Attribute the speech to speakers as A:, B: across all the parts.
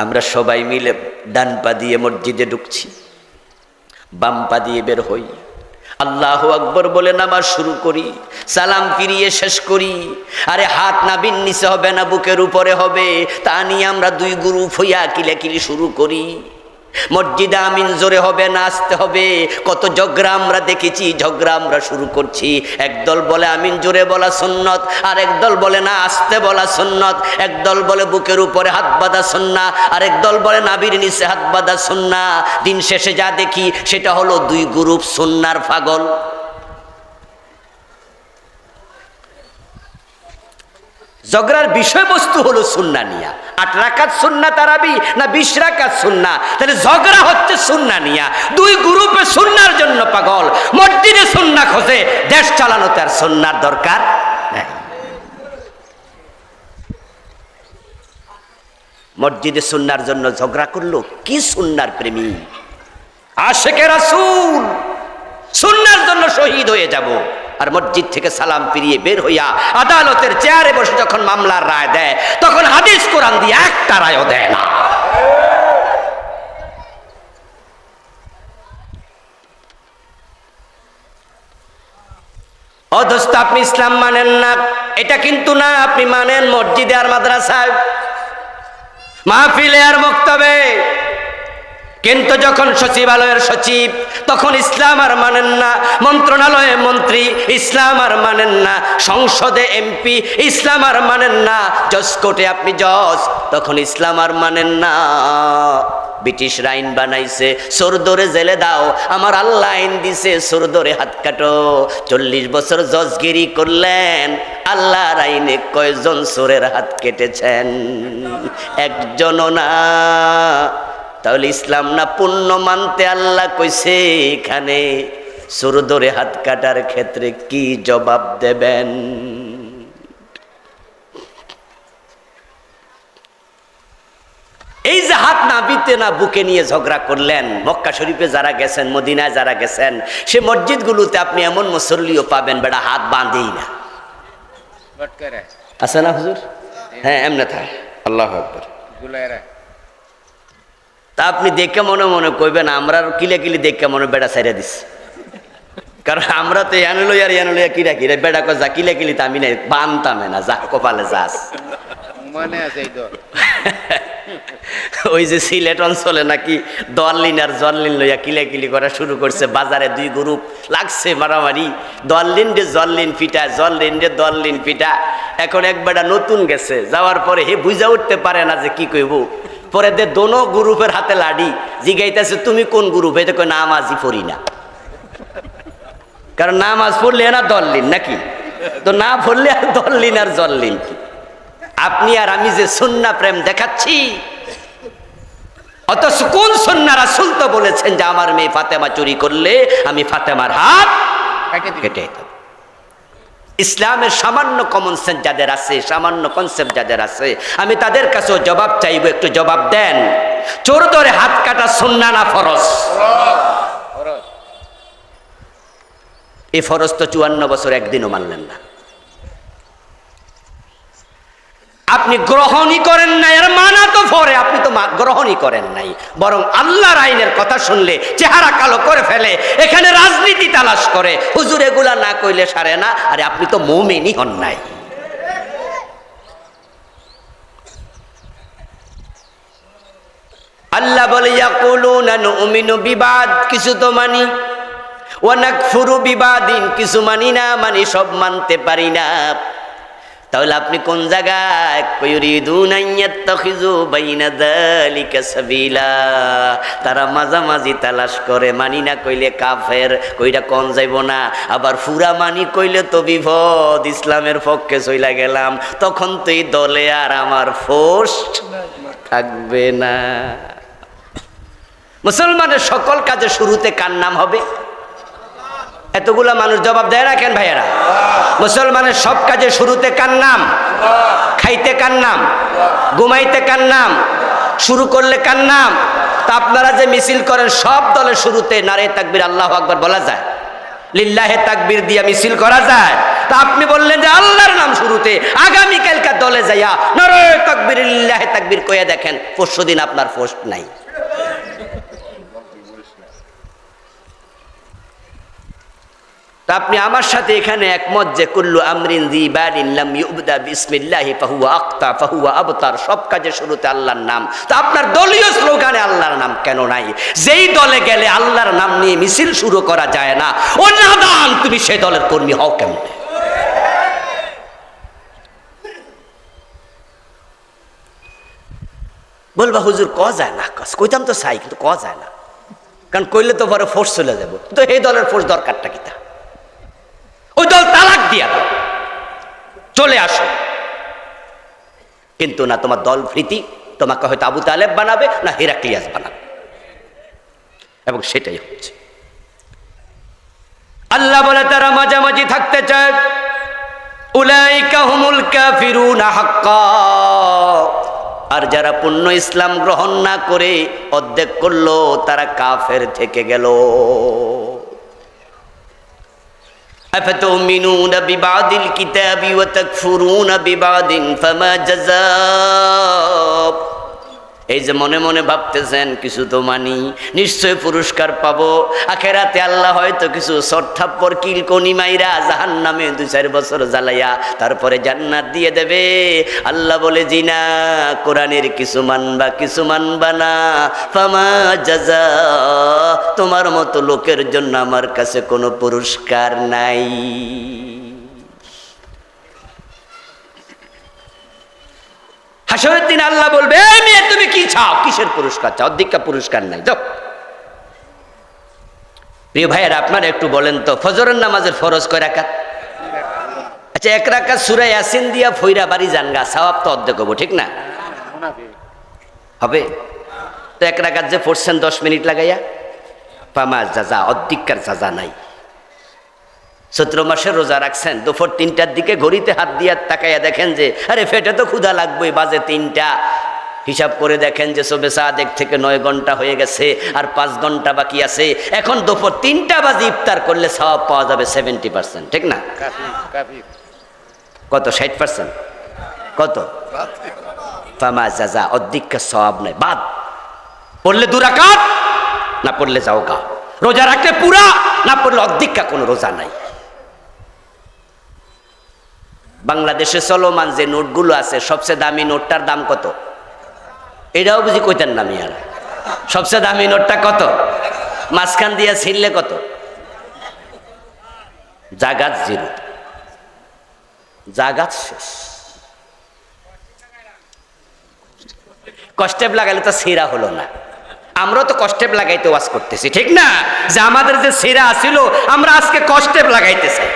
A: আমরা সবাই মিলে ডান পা দিয়ে মসজিদে ঢুকছি, বাম পা দিয়ে বের হই, আল্লাহু আকবার বলে নামাজ শুরু করি, সালাম ফিরিয়ে শেষ করি। আরে হাত নাভির নিচে হবে না, বুকের উপরে হবে, তা নিয়ে আমরা দুই গ্রুপ হইয়া কিলাকিলি শুরু করি। মসজিদে আমিন জোরে হবে না, আসতে হবে। কত ঝগড়া আমরা দেখেছি, ঝগড়া আমরা শুরু করছি। একদল বলে আমিন জোরে বলা সুন্নত, আর একদল বলে না আসতে বলা সুন্নত। একদল বলে বুকের উপরে হাত বাঁধা সুন্নাহ, আর একদল বলে নাভির নিচে হাত বাঁধা সুন্নাহ। দিন শেষে যা দেখি সেটা হলো দুই গ্রুপ সুন্নার পাগল। ঝগড়ার বিষয়বস্তু হলো সুন্নাহ নিয়া। 8 রাকাত সুন্নাহ তারাবি না 20 রাকাত সুন্নাহ, তাহলে ঝগড়া হচ্ছে সুন্নাহ নিয়া। দুই গ্রুপে সুন্নাহর জন্য পাগল। মসজিদে সুন্নাহ খোঁজে, দেশ চালানো তার সুন্নাহর দরকার নাই। মসজিদে সুন্নাহর জন্য ঝগড়া করলো, কি সুন্নাহর প্রেমী, আশিকে রাসূল, সুন্নাহর জন্য শহীদ হয়ে যাব। আর মসজিদ থেকে সালাম ফিরিয়ে বের হইয়া আদালতের চেয়ারে বসে যখন মামলার রায় দেয়, তখন হাদিস কোরআন দিয়ে একটা রায়ও দেয় না। অথচ আপনি ইসলাম মানেন না, এটা কিন্তু না, আপনি মানেন মসজিদে আর মাদ্রাসায়, মাহফিলে আর বক্তব্যে। কিন্তু যখন সচিবালয়ের সচিব, তখন ইসলাম আর মানেন না। মন্ত্রণালয়ে মন্ত্রী, ইসলাম আর মানেন না। সংসদে এমপি, ইসলাম আর মানেন না। জজ কোর্টে আপনি জজ, তখন ইসলাম আর মানেন না। ব্রিটিশরা আইন বানাইছে, চোর ধরে জেলে দাও, আমার আল্লাহ আইন দিছে চোর ধরে হাত কাটো। 40 বছর জজগিরি করলেন, আল্লাহর আইনে কয়জন চোরের হাত কেটেছেন? একজনও না। তাহলে ইসলাম না পূর্ণ মানতে আল্লাহ কইছে এখানে চোর ধরে হাত কাটার ক্ষেত্রে কি জবাব দেবেন? এই যে হাত নাভিতে না বুকে নিয়ে ঝগড়া করলেন, মক্কা শরীফে যারা গেছেন, মদিনায় যারা গেছেন, সে মসজিদগুলোতে আপনি এমন মুসল্লিও পাবেন বেটা হাত বাঁধেই না। আছে না হুজুর? হ্যাঁ, এমনি থাকে। আল্লাহু আকবার। তা আপনি দেখে মনে মনে কইবেন আমরা কিলে কিলি দেখে মনে বেড়া ছাইরা দিস, কারণ আমরা তো ইয়ানো লইয়া কিরা কিরা বেড়া কো যা কিলে কিলি, আমি নাই বানতামে না, যা কপালে যাস। ওই যে সিলেট অঞ্চলে নাকি দোয়াল্লিন আর জল্লিন লইয়া কিলে কিলি করা শুরু করছে, বাজারে দুই গ্রুপ লাগছে মারামারি, দোয়াল্লিন রে জল্লিন পিটা, জল্লিন রে দোয়াল্লিন পিটা। এখন এক বেড়া নতুন গেছে, যাওয়ার পরে হে বুঝা উঠতে পারে না যে কি কইব। পরে দে দোনো গ্রুপের হাতে লাডি, জিগাইতেছে তুমি কোন গ্রুপ? এটা কই নামাজই পড়ি না, কারণ নামাজ পড়লে না দল্লিন নাকি, তো না পড়লে আর দল্লিন আর জল্লিন কি? আপনি আর আমি যে সুন্নাহ প্রেম দেখাচ্ছি, অথচ কোন সুন্নাহ? রাসূল তো বলেছেন যে আমার মেয়ে ফাতেমা চুরি করলে আমি ফাতেমার হাত কেটে দেব। ইসলামের সামান্য কমন সেন্স যাদের আছে, সামান্য কনসেপ্ট যাদের আছে, আমি তাদের কাছেও জবাব চাইব, একটু জবাব দেন। চোর ধরে হাত কাটা সুন্নাহ না ফরজ? এই ফরজ তো 54 বছর একদিনও মানলেন না। আপনি গ্রহণই করেন নাই, আর মানা তো পরে, আপনি তো গ্রহণই করেন নাই, বরং আল্লাহর আইনের কথা শুনলে চেহারা কালো করে ফেলে, এখানে রাজনীতি তালাশ করে। হুজুর এগুলা না কইলে সারে না। আরে আপনি তো মুমিনই হন নাই। আল্লাহ বলে ইয়াকুলুনা নুমিনু বিবাদ, কিছু তো মানি, ওয়া নাকফুরু বিবাদিন, কিছু মানি না, মানি সব মানতে পারি না। তাহলে আপনি কোন জায়গায়? ইউরিদুনা ইয়াত্তাখিযু বাইনা যালিকা সাবিলা, তারা মাঝামাঝি তালাশ করে। মানি না কইলে কাফের, কইরা কোন যাইব না, আবার ফুরা মানি কইলে তো বিপদ, ইসলামের পক্ষে চইলা গেলাম, তখন তো এই দলে আর আমার পোস্ট থাকবে না। মুসলমানের সকল কাজে শুরুতে কার নাম হবে? এতগুলা মানুষ জবাব দেয় না কেন ভাইয়েরা? মুসলমানের সব কাজে শুরুতে কার নাম? খাইতে কার নাম? ঘুমাইতে কার নাম? শুরু করলে কার নাম? তা আপনারা যে মিছিল করেন, সব দলের শুরুতে নারে তাকবীর আল্লাহু আকবার বলা যায়? লিল্লাহে তাকবীর দিয়া মিছিল করা যায়? তা আপনি বললেন যে আল্লাহর নাম শুরুতে, আগামীকালকার দলে যাইয়া নারে তাকবীর লিল্লাহি তাকবীর কইয়া দেখেন, পরশুদিন আপনার পোস্ট নাই। তা আপনি আমার সাথে এখানে একমত যে কুল্লু আমরিন যিবালিন লাম ইউবদা বিসমিল্লাহি ফাহুয়া আক্তা ফাহুয়া আবতার, সব কাজের শুরুতে আল্লাহর নাম। তো আপনার দলীয় স্লোগানে আল্লাহর নাম কেন নাই? যেই দলে গেলে আল্লাহর নাম নিয়ে মিছিল শুরু করা যায় না, ও নাদান, তুমি সেই দলের কর্মী হও কেমনে? বলবা হুজুর ক যায় না, কইতাম তো চাই, কিন্তু ক যায় না, কারণ কইলে তো পরে ফোর্স চলে যাব। তো এই দলের ফোর্স দরকারটা কিতা? ওই দল তালাক দিয়া দাও, চলে আসো। কিন্তু না, তোমার দল ভীতি তোমাকে হয়তো আবু তালেব বানাবে, না হেরাক্লিয়াস বানাবে, এবং সেটাই হচ্ছে। আল্লাহ বলে তারা মাঝামাঝি থাকতে চায়। উলাইকা হুমুল কাফিরুনা হাক্কা, আর যারা পূর্ণ ইসলাম গ্রহণ না করে অর্ধেক করলো, তারা কাফের থেকে গেল। আফাতুমিনুনা বিবাদিল কিতাবি ওয়া তাকফুরুনা বিবাদিন ফামা জাযাব। এই যে মনে মনে ভাবতেছেন কিছু তো মানি, নিশ্চয় পুরস্কার পাবো আখেরাতে, আল্লাহ হয়তো কিছু সরথাপ্পর কিলকনি মাইরা জাহান্নামে 2-4 বছর জ্বালাইয়া তারপরে জান্নাত দিয়ে দেবে। আল্লাহ বলে জি না, কোরআনের কিছু মানবা কিছু মানবা না। ফামা জাযা, তোমার মতো লোকের জন্য আমার কাছে কোনো পুরস্কার নাই। হাসরের দিন আল্লাহ বলবে, এই মেয়ে তুমি কি চাও, কিসের পুরস্কার চাও? অধিকা পুরস্কার নাই, যাও। প্রিয় ভাইয়ের, আপনারা একটু বলেন তো, ফজরের নামাজের ফরজ কয় রাকাত? আচ্ছা, 1 রাকাত সূরা ইয়াসিন দিয়া ফইরা বাড়ি জানগা, সওয়াব তো অর্ধেক হবো, ঠিক না? হবে তো 1 রাকাত যে পড়ছেন 10 মিনিট লাগাইয়া, ফামা জাযা, অধিকার জাযা নাই। 17 মাসের রোজা রাখছেন, দুপুর 3টার দিকে ঘড়িতে হাত দিয়া তাকাইয়া দেখেন যে আরে পেটে তো ক্ষুধা লাগবেই, বাজে 3টা। হিসাব করে দেখেন যে সবে সাদেক থেকে 9 ঘন্টা হয়ে গেছে, আর 5 ঘন্টা বাকি আছে। এখন দুপুর 3টা বাজে ইফতার করলে সওয়াব পাওয়া যাবে 70%, ঠিক না? কত? 60%? কত? ফামা জাযা, অধিকার সওয়াব নাই, বাদ। পড়লে 2 রাকাত, না পড়লে যাও গা। রোজা রাখলে পুরা, না পড়লে অধিকার, কোনো রোজা নাই। বাংলাদেশে চলমান যে নোটগুলো আছে, সবচেয়ে দামি নোটটার দাম কত? এটাও বুঝি কইতেন না মিয়ার। সবচেয়ে দামি নোটটা কত? মাঝখান দিয়া ছিললে কত? জাগাত 0, জাগাত শেষ। কষ্টেপ লাগাইলে তো সিরা হলো না। আমরা তো কষ্টেপ লাগাইতে ওয়াজ করতেছি, ঠিক না? যে আমাদের যে সিরা আসিল, আমরা আজকে কষ্টেপ লাগাইতে চাই।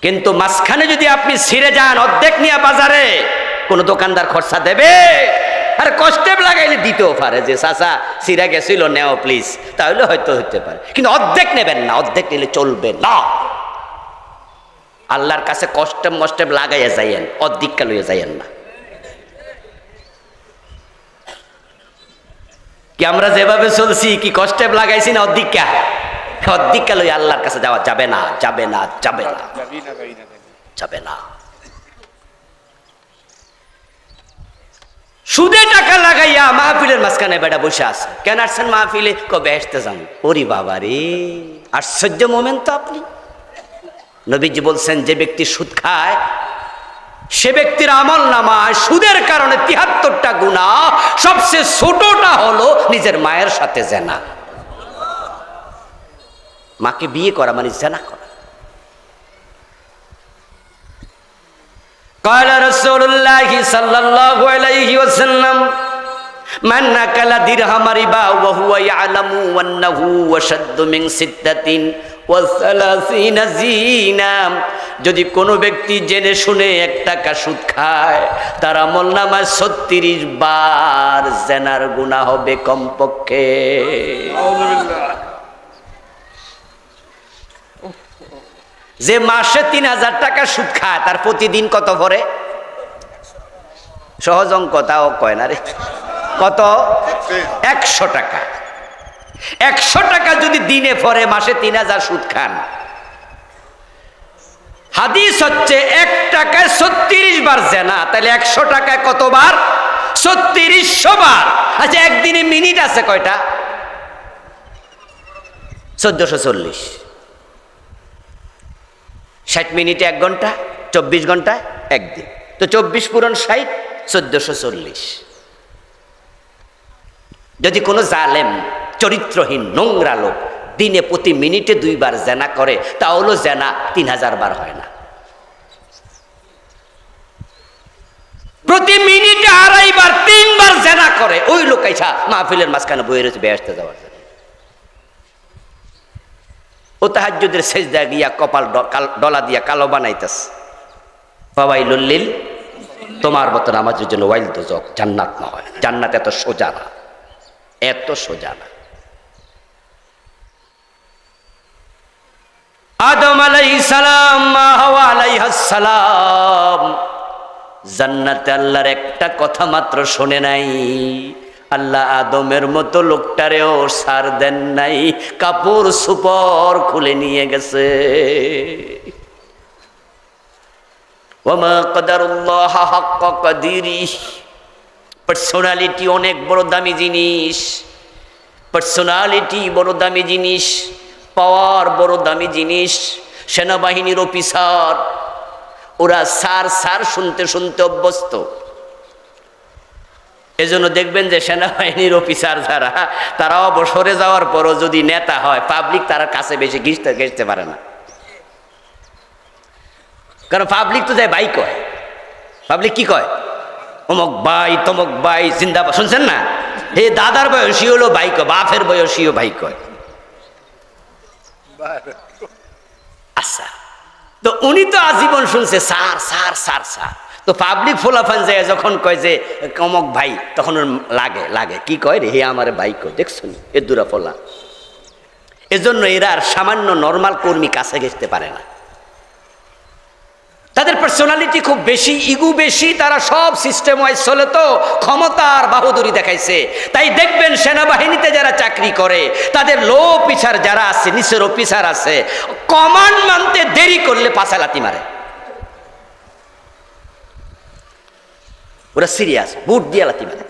A: কিন্তু মাঝখানে যদি আপনি ছিঁড়ে যান অর্ধেক নিয়ে বাজারে, কোন দোকানদার খরচা দেবে? আর কষ্টেপ লাগাইলে দিতেও পারে যে চাচা ছিঁড়ে গেছিল, নেও প্লিজ, তাহলে হয়তো হইতে পারে। কিন্তু অর্ধেক নেবেন না, অর্ধেক নিলে চলবে না। আল্লাহর কাছে কষ্টেপ মষ্টেপ লাগাইয়া যাইয়েন, অর্ধেকটা লইয়া যাইয়েন না। কি আমরা যেভাবে চলছি, কি কষ্টেপ লাগাইছি না অর্ধেকটা? অর্ধেকটা লইয়া আল্লাহর কাছে যাওয়া যাবে না, যাবে না, যাবে না, যাবে না। সুদে টাকা লাগাইয়া মাহফিলের মাঝখানে বেটা বসে আছে। কেন আসছেন মাহফিলে? কবে আসতে যান। ওরে বাবা রে, আশ্চর্য মোমেন্ট তো আপনি। নবীজি বলছেন, যে ব্যক্তি সুদ খায় সে ব্যক্তির আমল নামায় সুদের কারণে 73টা গুনাহ, সবচেয়ে ছোটটা হলো নিজের মায়ের সাথে জেনা। মাকে বিয়ে করা মানে জেনা করা। قال رسول الله صلى الله عليه وسلم من أكل درهم ربا وهو يعلم أنه أشد من 36 জিনা। যদি কোনো ব্যক্তি জেনে শুনে 1 টাকা সুদ খায়, তার আমলনামায় 36 বার জেনার গুনাহ হবে কমপক্ষে। যে মাসে 3000 টাকা সুদ খায়, তার প্রতিদিন কত পড়ে? সহজ অঙ্ক, তাও কয় না রে। কত? 100 টাকা। 100 টাকা যদি দিনে পরে মাসে 3000 সুদ খান, হাদিস হচ্ছে 1 টাকায় 36 বার জেনা, তাহলে 100 টাকায় কতবার? 3600 বার। আচ্ছা একদিনে মিনিট আছে কয়টা? 1440। 60 মিনিটে 1 ঘন্টা, 24 ঘন্টায় একদিন, তো 24 পূরণ 60, 1440। যদি কোনো জালেম চরিত্রহীন নোংরা লোক দিনে প্রতি মিনিটে 2 বার জেনা করে, তাহলে জেনা 3000 বার হয় না। প্রতি মিনিটে 2.5 বার 3 বার জেনা করে, ওই লোক আইসা মাহফিলের মাঝখানে বইয়ে রয়েছে বেহেশতে যাওয়ার জন্য। ও তাহাজ্জুদের সেজদা গিয়া কপাল ডলা দিয়া কালো বানাইতেছে। ফাওয়াইলুল লিল, তোমার মতো নামাজের জন্য ওয়াইল দোজক, জান্নাত না হয়। জান্নাত এত সোজা না, এত সোজা না। আদম আলাইহিস সালাম, হাওয়া আলাইহাস সালাম জান্নাতে আল্লাহর একটা কথা মাত্র শোনে নাই। আল্লাহ আদমের মতো লোকটারেও সার দেন নাই, কাপড় সুপর খুলে নিয়ে গেছে। ওয়ামা কদারুল্লাহ হাক্কা কদরিহি। পার্সোনালিটি অনেক বড় দামি জিনিস, পার্সোনালিটি বড় দামি জিনিস, পাওয়ার বড় দামি জিনিস। সেনাবাহিনীর অফিসার, ওরা সার সার শুনতে শুনতে অভ্যস্ত। এজন্য দেখবেন যে সেনাবাহিনীর অফিসার যারা, তারা অবসরে যাওয়ার পরও যদি নেতা হয়, পাবলিক তার কাছে বেশি ঘেঁচতে পারে না। কারণ পাবলিক তো যায় ভাই কয়। পাবলিক কি কয়? অমুক ভাই, তমুক ভাই, জিন্দাবাদ। শুনছেন না? হে দাদার বয়সী হলো ভাই কয়, বাপের বয়সীও ভাই কয়। আচ্ছা, তো উনি তো আজীবন শুনছে স্যার স্যার স্যার স্যার। তো পাবলিক ফোলাফান যায় যখন কয় যে কমক ভাই, তখন লাগে লাগে কি কয় রে, হে আমার ভাই কয়, দেখছো এ দুরা ফোলা। এজন্য এরা আর সামান্য নর্মাল কর্মী কাছে ঘেঁচতে পারে না। তাদের পার্সোনালিটি খুব বেশি, ইগু বেশি, তারা সব সিস্টেম ওয়াইজ চলে, তো ক্ষমতার বাহুদুরি দেখাইছে। তাই দেখবেন সেনাবাহিনীতে যারা চাকরি করে, তাদের লো অফিসার যারা আছে, নিচের অফিসার আছে, কমান্ড মানতে দেরি করলে পাছা লাথি মারে। ওরা সিরিয়াস, বুট দিয়ে লাথি মারে।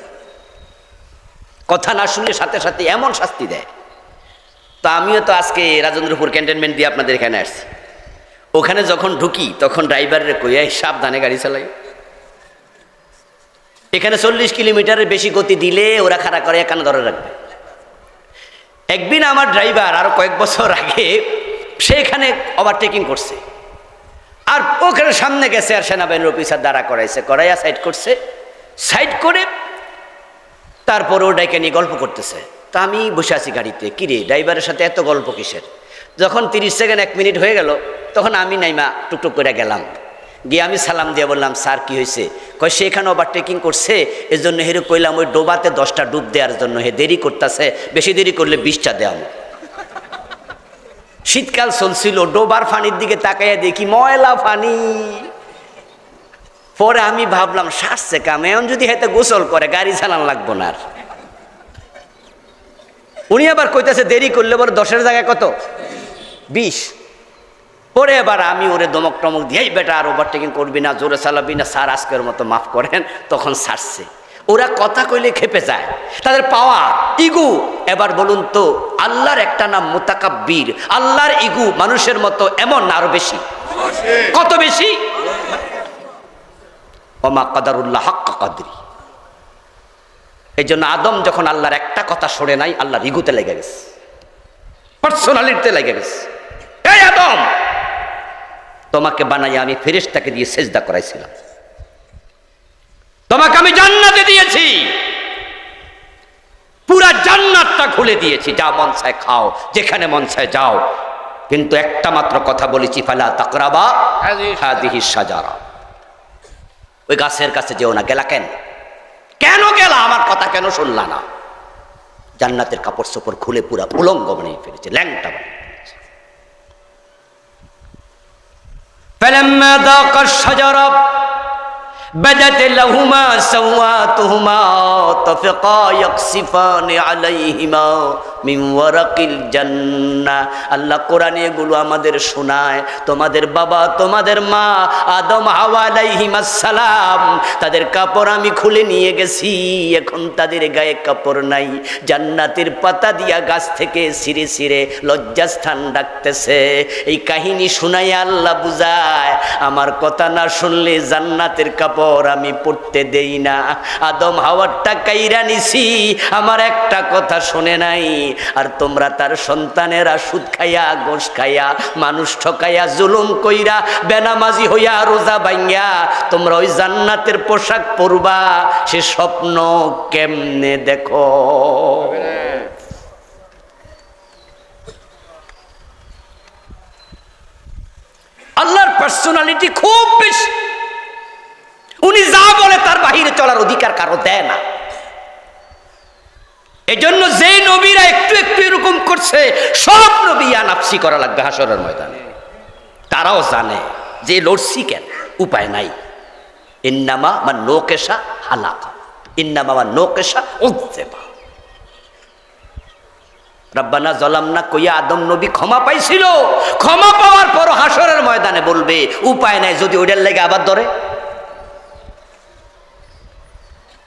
A: কথা না শুনলে সাথে সাথে এমন শাস্তি দেয়। তো আমিও তো আজকে রাজেন্দ্রপুর ক্যান্টনমেন্ট দিয়ে আপনাদের এখানে আসছি। ওখানে যখন ঢুকি তখন ড্রাইভারের কইয়া সাবধানে গাড়ি চালাই। এখানে 40 কিলোমিটারের বেশি গতি দিলে ওরা খাড়া করে এখানে ধরে রাখবে। একদিন আমার ড্রাইভার আরো কয়েক বছর আগে সেখানে ওভারটেকিং করছে, আর ওখানে সামনে গেছে, আর সেনাবাহিনীর অফিসার দাঁড়া করাইছে, করাইয়া সাইড করছে। সাইড করে তারপর ও ডাইকে নিয়ে গল্প করতেছে। তা আমি বসে আছি গাড়িতে, কিরে ড্রাইভারের সাথে এত গল্প কিসের? যখন 30 সেকেন্ড 1 মিনিট হয়ে গেল, তখন আমি নাইমা টুকটুক করে গেলাম, গিয়ে আমি সালাম দিয়ে বললাম, স্যার কি হয়েছে? কয় সে এখানে ওভারটেকিং করছে, এর জন্য হেরে কইলাম ওই ডোবাতে 10টা ডুব দেওয়ার জন্য, হে দেরি করতেছে, বেশি দেরি করলে 20টা দেওয়া। শীতকাল চলছিল, ডোবার পানির দিকে তাকাইয়া দেখি ময়লা পানি। পরে আমি ভাবলাম সারছে কাম, এখন যদি হাতে গোসল করে গাড়ি চালান লাগবো না আর। উনি আবার কইতেছে দেরি করলে বড় 10-এর জায়গায় কত? 20। পরে এবার আমি ওরে দমক টমক দিয়ে, বেটা আর ওভারটেকিং করবি না, জোরে চালাবি না, স্যার আজকের মতো মাফ করেন। তখন ছাড়ছে। ওরা কথা কইলে খেপে যায়, তাদের পাওয়ার, ইগু। এবার বলুন তো, আল্লাহর একটা নাম মুতাকাব্বির, আল্লাহর ইগু মানুষের মতো এমন না আরো বেশি? কত বেশি? ওমা কাদারুল্লাহ হাক্কা কদরি। এই জন্য আদম যখন আল্লাহর একটা কথা সরে নাই, আল্লাহর ইগুতে লেগে গেছে, পার্সোনালিটিতে লেগে গেছে। এই আদম, তোমাকে বানাইয়া আমি ফেরেশতাকে দিয়ে সেজদা করাইছিলাম, তোমাকে আমি জান্নাতে দিয়েছি, পুরা জান্নাতটা খুলে দিয়েছি, যা মন চায় খাও, যেখানে মন চায় যাও, কিন্তু একটা মাত্র কথা বলেছি, ফালা তাকরাবা হাযিহিস শাজারা, ওই গাছের কাছে যেও না। গেলা কেন? কেন গেলা? আমার কথা কেন শুনলা না? জান্নাতের কাপড় চোপড় খুলে পুরা উলঙ্গ বানিয়ে ফেলেছে, ল্যাংটা বানিয়ে ফেলেছে। ফালাম্মা যাকা শাজারা, بدت لهما سواتهما طفقا يقصفان عليهما من ورق الجنة আল্লাহ কোরআনে এগুলো আমাদের শোনায় তোমাদের বাবা তোমাদের মা আদম হাওয়া আলাইহিমাস সালাম তাদের কাপড় আমি খুলে নিয়ে গেছি এখন তাদের গায়ে কাপড় নাই জান্নাতের পাতা দিয়া গাছ থেকে ছিঁড়ে ছিঁড়ে লজ্জাস্থান ডাকতেছে এই কাহিনী শোনায় আল্লাহ বুঝায় আমার কথা না শুনলে জান্নাতের কাপড় আমি পড়তে দেই না আদম হাওয়ারটা কাইরা নিছি আমার একটা কথা শুনে নাই আর তোমরা তার সন্তানেরা সুদ খাইয়া গোশ খাইয়া মানুষ ঠকাইয়া জুলুম কইরা বেনামাজি হইয়া রোজা ভাঙ্গিয়া তোমরা ওই জান্নাতের পোশাক পরবা সে স্বপ্ন কেমনে দেখো আল্লাহর পার্সোনালিটি খুব বেশি উনি যা বলে তার বাহিরে চলার অধিকার কারো দেয় না এজন্য যে নবীরা একটু একটু এরকম করছে সব নবী নাফসি করা লাগবে হাসরের ময়দানে তারাও জানে যে লড়ছি কেন উপায় নাই ইন্নামা মান নোকেশা হালাকা ইন্নামা মান নোকেশা উযযিবা রব্বানা যালামনা কইয়া আদম নবী ক্ষমা পাইছিল ক্ষমা পাওয়ার পর হাসরের ময়দানে বলবে উপায় নাই যদি ওইটার লাগে আবার ধরে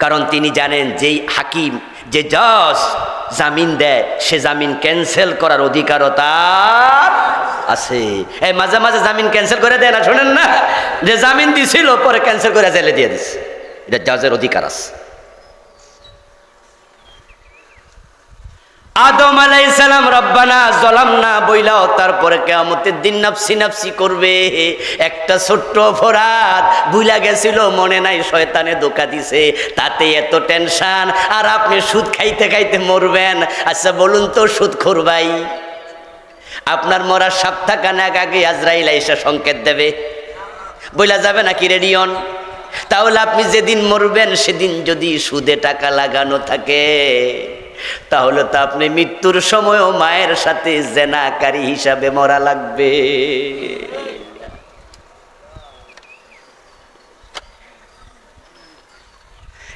A: কারণ তিনি জানেন যেই হাকিম যে জজ জামিন দেয় সে জামিন ক্যান্সেল করার অধিকারও তার আছে এই মাঝে মাঝে জামিন ক্যান্সেল করে দেয় না শোনেন না যে জামিন দিছিল পরে ক্যান্সেল করে জেলে দিয়ে দিচ্ছে এটা জজের অধিকার আছে আদম আলাইহিস সালাম রব্বানা যালামনা বইলাও তারপরে কিয়ামতের দিন নাফসি নাফসি করবে একটা ছোট্ট অপরাধ ভুলা গেছিল মনে নাই শয়তানে ধোঁকা দিছে তাতে এত টেনশন আর আপনি সুদ খাইতে খাইতে মরবেন আচ্ছা বলুন তো সুদখোর ভাই আপনার মরার সপ্তাহখানেক আগে আজরাইল আইসা সংকেত দেবে বইলা যাবে নাকি রেডিয়ন তাহলে আপনি যেদিন মরবেন সেদিন যদি সুদে টাকা লাগানো থাকে তাহলে তো আপনি মৃত্যুর সময়ও মায়ের সাথে জেনাকারী হিসাবে মরা লাগবে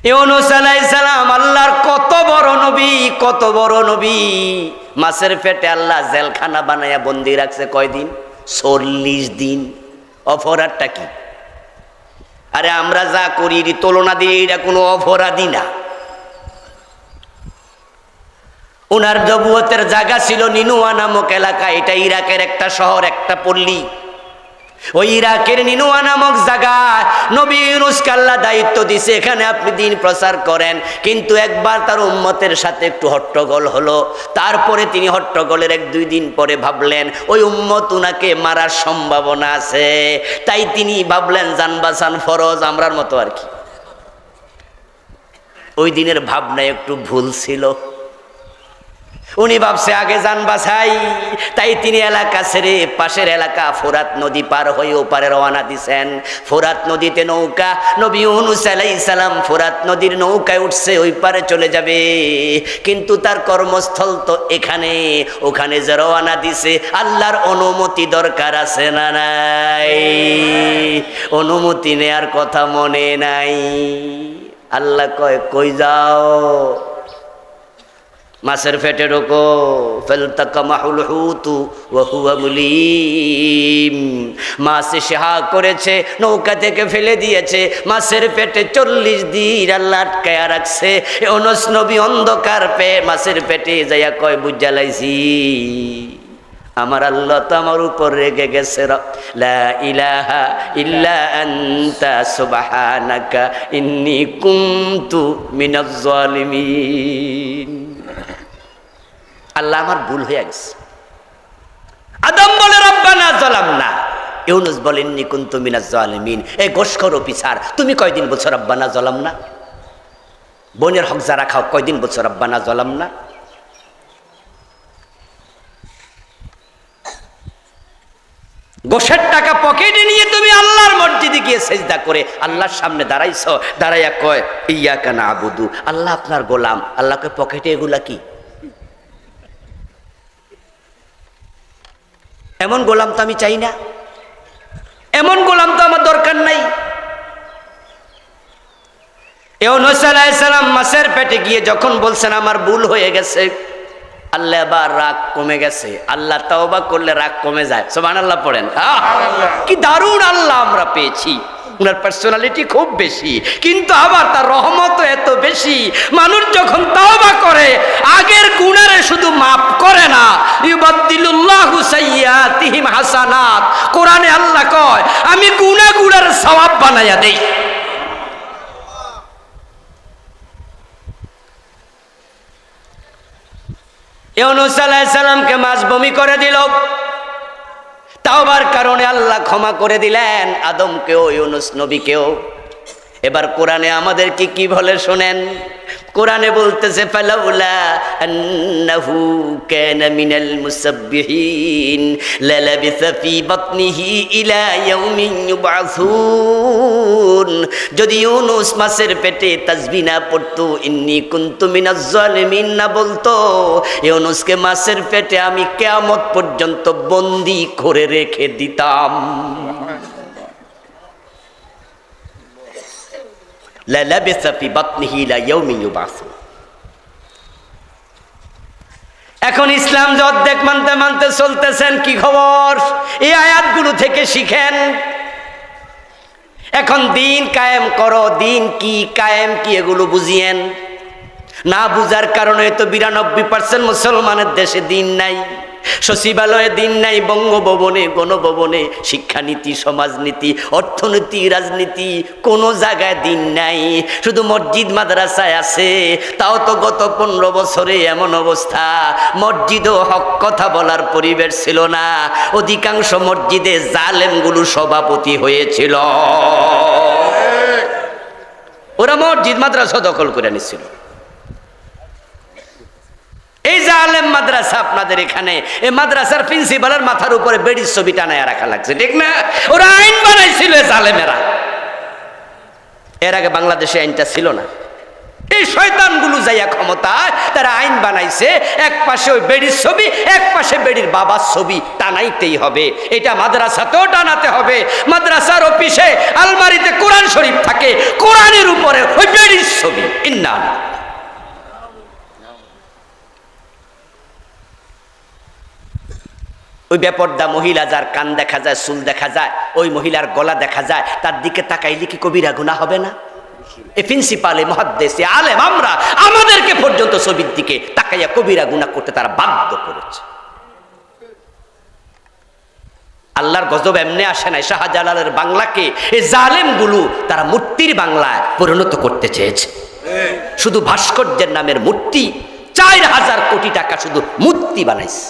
A: ইউনূস আলাইহিস সালাম আল্লাহর কত বড় নবী মাছের পেটে আল্লাহ জেলখানা বানায়া বন্দি রাখছে কয়দিন 40 দিন অপরাধটা কি আরে আমরা যা করি তুলনা দিয়ে এটা কোনো অপরাধী না উনার নবুয়তের জায়গা ছিল নিনুয়া নামক এলাকা এটা ইরাকের একটা শহর একটা পল্লী ওই ইরাকের নিনুয়া নামক জায়গায় নবী ইউনূসকে আল্লাহ দায়িত্ব দিছে এখানে আপনি দিন প্রচার করেন কিন্তু একবার তার উম্মতের সাথে একটু হট্টগোল হলো তারপরে তিনি হট্টগোলের 1-2 দিন পরে ভাবলেন ওই উম্মত উনাকে মারার সম্ভাবনা আছে তাই তিনি ভাবলেন জান বাঁচান ফরজ আমরার মতো আর কি ওই দিনের ভাবনা একটু ভুল ছিল উনি ভাবছে আগে জান বাঁচাই তাই তিনি এলাকা ছেড়ে পাশের এলাকা ফোরাত নদী পার হয়ে ওপারে রওনা দিছেন ফোরাত নদীতে নৌকা নবী ইউনূস আলাইহিস সালাম ফোরাত নদীর নৌকায় উঠছে ওই পারে চলে যাবে কিন্তু তার কর্মস্থল তো এখানে ওখানে যে রওনা দিছে আল্লাহর অনুমতি দরকার আছে না নাই অনুমতি নেয়ার কথা মনে নাই আল্লাহ কয় কই যাও মাছের পেটে ঢোকো ফালতাকামাহুল হুতু ওয়া হুয়া মুলিম মাছ সেহা করেছে নৌকা থেকে ফেলে দিয়েছে মাছের পেটে 40 দিন আল্লাহ আটকায়া রাখছে ইউনূস নবী অন্ধকার পেয়ে মাছের পেটে যাইয়া কয় বুঝা লাইছি আমার আল্লাহ তো আমার উপর রেগে গেছে লা ইলাহা ইল্লা আনতা সুবহানাকা ইন্নী কুনতু মিনাজ জালিমিন আল্লাহ আমার ভুল হয়ে গেছে আদম বলে রব্বানা যালামনা ইউনূস বলেন ইন্নী কুনতু মিনাজ জালিমিন এই গোশখোর অফিসার তুমি কয়দিন বলছো রব্বানা যালামনা বোনের হক যারা খাও কয়দিন বলছো রব্বানা যালামনা গোশের টাকা পকেটে নিয়ে তুমি আল্লাহর মসজিদে গিয়ে সেজদা করে আল্লাহর সামনে দাঁড়াইছো দাঁড়াইয়া কয় ইয়াকা নাবুদু আল্লাহ আপনার গোলাম আল্লাহকে পকেটে এগুলা কি এমন গোলাম তো আমি চাই না এমন গোলাম তো আমার দরকার নাই ইউনূস আলাইহিস সালাম মাছের পেটে গিয়ে যখন বলছেন আমার ভুল হয়ে গেছে, আল্লাহ এবার রাগ কমে গেছে। আল্লাহ তাওবা করলে রাগ কমে যায়। সুবহানাল্লাহ পড়েন। কি দারুণ আল্লাহ আমরা পেয়েছি। উনার পার্সোনালিটি খুব বেশি, কিন্তু আবার তার রহমত এত বেশি। মানুষ যখন তাওবা করে আগের গুনারে শুধু মাফ করে না, ইউবাদদিলুল্লাহু সাইয়্যাতিহিম হাসানাত। কোরআনে আল্লাহ কয় আমি গুনাহগুলোর সওয়াব বানায়া দেই। ইউনূস আলাইহিস সালামকে মাছ বমি করে দিল, তাওবার কারণে আল্লাহ ক্ষমা করে দিলেন আদমকেও ইউনূস নবীকেও। এবার কোরআনে আমাদেরকে কি বলে শোনেন। কোরআনে বলতেছে ফালাউলা আন্নাহু কানা মিনাল মুসাব্বিহিন লালাবিসা ফি বাতনিহি ইলা ইয়াউমিন ইউবআসুন। যদি ইউনূস মাছের পেটে তাসবিহ না পড়তো, ইন্নী কুনতু মিনাজ জালিমিন না বলতো, ইউনূসকে মাছের পেটে আমি কিয়ামত পর্যন্ত বন্দী করে রেখে দিতাম। এখন ইসলাম যে অর্ধেক মানতে মানতে চলতেছেন, কি খবর? এই আয়াতগুলো থেকে শিখেন। এখন দিন কায়েম করো, দিন কি কায়েম কি এগুলো বুঝিয়েন। না বুঝার কারণে তো 92% মুসলমানের দেশে দিন নাই, সচিবালয়ে দিন নাই, বঙ্গভবনে গণভবনে শিক্ষানীতি সমাজনীতি অর্থনীতি রাজনীতি কোনো জায়গায় দিন নাই, শুধু মসজিদ মাদ্রাসায় আছে। তাও তো গত 15 বছরে এমন অবস্থা, মসজিদও হক কথা বলার পরিবেশ ছিল না। অধিকাংশ মসজিদে জালেমগুলো সভাপতি হয়েছিল, ওরা মসজিদ মাদ্রাসা দখল করে নিছিল। এই যে আলেম মাদ্রাসা আপনাদের এখানে, এই মাদ্রাসার প্রিন্সিপালের মাথার উপরে বেড়ির ছবি টানায় রাখা লাগছে, ঠিক না? ওরা আইন বানাইছিল জালেমেরা। এর আগে বাংলাদেশে আইনটা ছিল না। এই শয়তানগুলো যাইয়া ক্ষমতায় তারা আইন বানাইছে, এক পাশে ওই বেড়ির ছবি, এক পাশে বেড়ির বাবার ছবি টানাইতেই হবে। এটা মাদ্রাসাতেও টানাতে হবে। মাদ্রাসার অফিসে আলমারিতে কোরআন শরীফ থাকে, কোরআনের উপরে ওই বেড়ির ছবি। ইন্না ওই বেপর্দা মহিলা যার কান দেখা যায়, চুল দেখা যায়, ওই মহিলার গলা দেখা যায়, তার দিকে তাকাইলে কি কবিরা গুনাহ হবে না? এই প্রিন্সিপাল, মুহাদ্দিস, আলেম আমরা, আমাদেরকে পর্যন্ত ছবির দিকে তাকাইয়া কবিরা গুনাহ করতে তারা বাধ্য করেছে। আল্লাহর গজব এমনি আসে নাই। শাহজালালের বাংলাকে এই জালেমগুলো তারা মূর্তির বাংলায় পরিণত করতে চেয়েছে। শুধু ভাস্কর্যের নামের মূর্তি 4000 কোটি টাকা শুধু মূর্তি বানাইছে।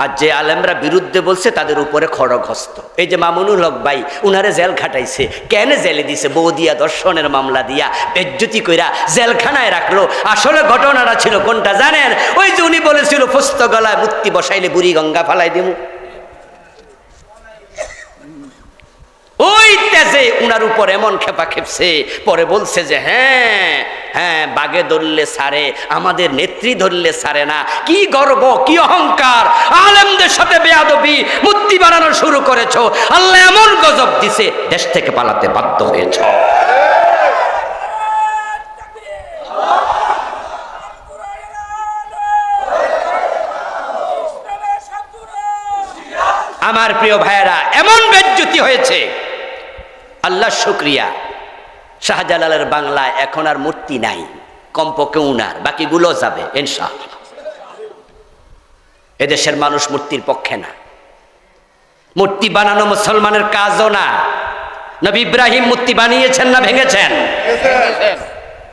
A: আর যে আলেমরা বিরুদ্ধে বলছে তাদের উপরে খড়গ হস্ত। এই যে মামুনুল হক ভাই, উনারে জেল খাটাইছে। কেন জেলে দিছে? বৌদিয়া দর্শনের মামলা দিয়া বেজ্জতি কইরা জেলখানায় রাখলো। আসলে ঘটনাটা ছিল কোনটা জানেন? ওই যে উনি বলেছিল পুস্ত গলায় মূর্তি বসাইলে বুড়ি গঙ্গা ফালাই দিমু। ওই তেজে উনার উপর এমন খেপা খেপছে, পরে বলছে যে হ্যাঁ হ্যাঁ, বাগে ধরলে সারে, আমাদের নেত্রী ধরলে সারে না। কি গর্ব, কি অহংকার! আলেমদের সাথে বেয়াদবি, মূর্তি বানানো শুরু করেছো, আল্লাহ এমন গজব দিছে, দেশ থেকে পালাতে বাধ্য হয়েছ। আমার প্রিয় ভাইয়েরা, এমন বেজ্জতি হয়েছে, আল্লাহ শুকরিয়া। শাহজালালের বাংলায় এখন আর মূর্তি নাই, কমপক্ষে উনার, বাকিগুলো যাবে ইনশাআল্লাহ। এদেশের মানুষ মূর্তির পক্ষে না। মূর্তি বানানো মুসলমানের কাজও না। নবী ইব্রাহিম মূর্তি বানিয়েছেন না ভেঙেছেন?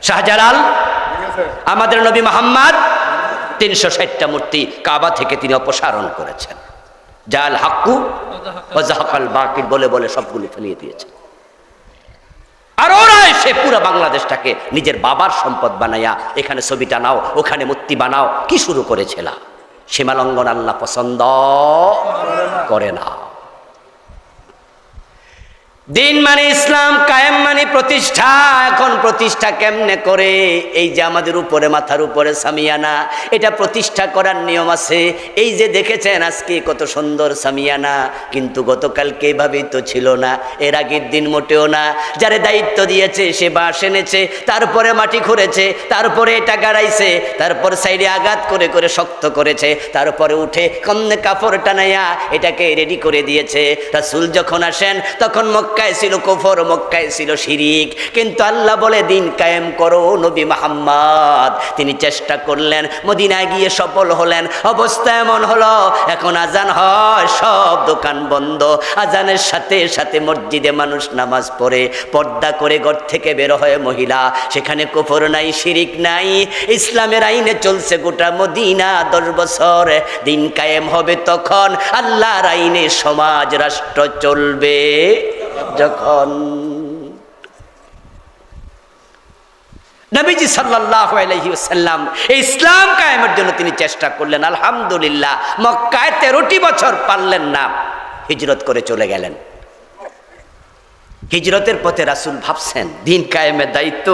A: শাহজালাল, আমাদের নবী মুহাম্মদ 360টা মূর্তি কাবা থেকে তিনি অপসারণ করেছেন। জাল হাক্কু ওয়া যাহাকাল বাতিল বলে বলে সবগুলো ফেলিয়ে দিয়েছে। আর ওরা এসে পুরো বাংলাদেশটাকে নিজের বাবার সম্পদ বানায়া এখানে ছবি টানাও, ওখানে মূর্তি বানাও, কি শুরু করেছিল? সীমালঙ্ঘন আল্লাহ পছন্দ করে না। দিন মানে ইসলাম, কায়েম মানে প্রতিষ্ঠা। এখন প্রতিষ্ঠা কেমনে করে? এই যে আমাদের উপরে, মাথার উপরে সামিয়ানা, এটা প্রতিষ্ঠা করার নিয়ম আছে। এই যে দেখেছেন আজকে কত সুন্দর সামিয়ানা, কিন্তু গতকালকে এভাবেই তো ছিল না, এর আগের দিন মোটেও না। যারে দায়িত্ব দিয়েছে সে বাঁশ এনেছে, তারপরে মাটি খুঁড়েছে, তারপরে এটা গাড়াইছে, তারপর সাইডে আঘাত করে করে শক্ত করেছে, তারপরে উঠে কমনে কাপড় টানাইয়া এটাকে রেডি করে দিয়েছে। রাসূল যখন আসেন তখন মক্কায় ছিল কুফর, মক্কায় ছিল শিরিক, কিন্তু আল্লাহ বলে দিন কায়েম করো। নবী মুহাম্মদ তিনি চেষ্টা করলেন, মদিনায় গিয়ে সফল হলেন। অবস্থা এমন হলো, এখন আজান হয় সব দোকান বন্ধ, আজানের সাথে সাথে মসজিদে মানুষ নামাজ পড়ে, পর্দা করে ঘর থেকে বের হয় মহিলা, সেখানে কুফর নাই, শিরিক নাই, ইসলামের আইনে চলছে গোটা মদিনা। 10 বছর দিন কায়েম হবে তখন, আল্লাহর আইনে সমাজ রাষ্ট্র চলবে যখন। নবীজি সাল্লাল্লাহু আলাইহি ওয়াসাল্লাম এই ইসলাম কায়েমের জন্য তিনি চেষ্টা করলেন। আলহামদুলিল্লাহ, মক্কায় 13টি বছর পারলেন না, হিজরত করে চলে গেলেন। হিজরতের পথে রাসূল ভাবছেন দিন কায়েমের দায়িত্ব